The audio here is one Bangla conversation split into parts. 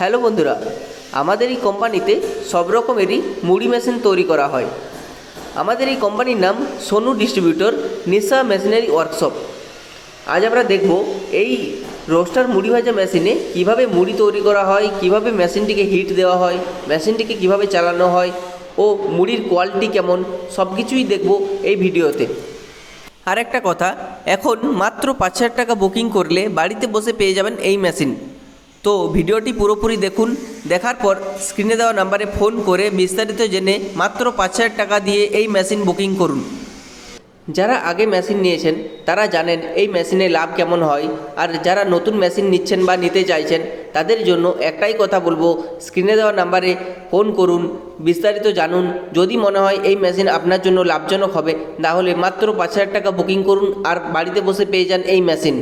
হ্যালো বন্ধুরা, আমাদের এই কোম্পানিতে সব রকমেরই মুড়ি মেশিন তৈরি করা হয়। আমাদের এই কোম্পানির নাম সোনু ডিস্ট্রিবিউটর নিশা মেশিনারি ওয়ার্কশপ। আজ আমরা দেখব এই রোস্টার মুড়ি ভাজা মেশিনে কিভাবে মুড়ি তৈরি করা হয়, কিভাবে মেশিনটিকে হিট দেওয়া হয়, মেশিনটিকে কিভাবে চালানো হয় ও মুড়ির কোয়ালিটি কেমন, সব কিছুই দেখব এই ভিডিওতে। আর একটা কথা, এখন মাত্র 5,000 টাকা বুকিং করলে বাড়িতে বসে পেয়ে যাবেন এই মেশিন। তো ভিডিওটি পুরোপুরি দেখুন, দেখার পর স্ক্রিনে দেওয়া নাম্বারে ফোন করে বিস্তারিত জেনে মাত্র 5,000 টাকা দিয়ে এই মেশিন বুকিং করুন। যারা আগে মেশিন নিয়েছেন তারা জানেন এই মেশিনে লাভ কেমন হয়, আর যারা নতুন মেশিন নিচ্ছেন বা নিতে চাইছেন তাদের জন্য একটাই কথা বলবো, স্ক্রিনে দেওয়া নাম্বারে ফোন করুন, বিস্তারিত জানুন। যদি মনে হয় এই মেশিন আপনার জন্য লাভজনক হবে তাহলে মাত্র 5,000 টাকা বুকিং করুন আর বাড়িতে বসে পেয়ে যান এই মেশিন।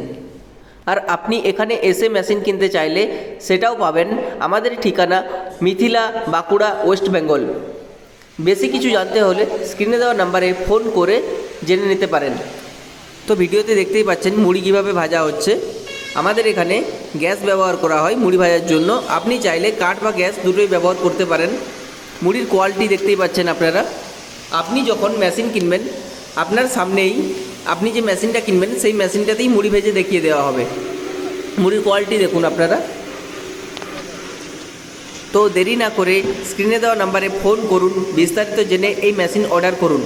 আর আপনি এখানে এসে মেশিন কিনতে চাইলে সেটাও পাবেন। আমাদের ঠিকানা মিথিলা, বাঁকুড়া, ওয়েস্ট বেঙ্গল। বেশি কিছু জানতে হলে স্ক্রিনে দেওয়া নাম্বারে ফোন করে জেনে নিতে পারেন। তো ভিডিওতে দেখতেই পাচ্ছেন মুড়ি কীভাবে ভাজা হচ্ছে। আমাদের এখানে গ্যাস ব্যবহার করা হয় মুড়ি ভাজার জন্য। আপনি চাইলে কাঠ বা গ্যাস দুটোই ব্যবহার করতে পারেন। মুড়ির কোয়ালিটি দেখতেই পাচ্ছেন আপনারা। আপনি যখন মেশিন কিনবেন আপনার সামনেই আপনি যে মেশিনটা কিনবেন সেই মেশিনটাতেই মুড়ি ভেজে দেখিয়ে দেওয়া হবে। মুড়ির কোয়ালিটি দেখুন আপনারা। তো দেরি না করে স্ক্রিনে দেওয়া নাম্বারে ফোন করুন, বিস্তারিত জেনে এই মেশিন অর্ডার করুন।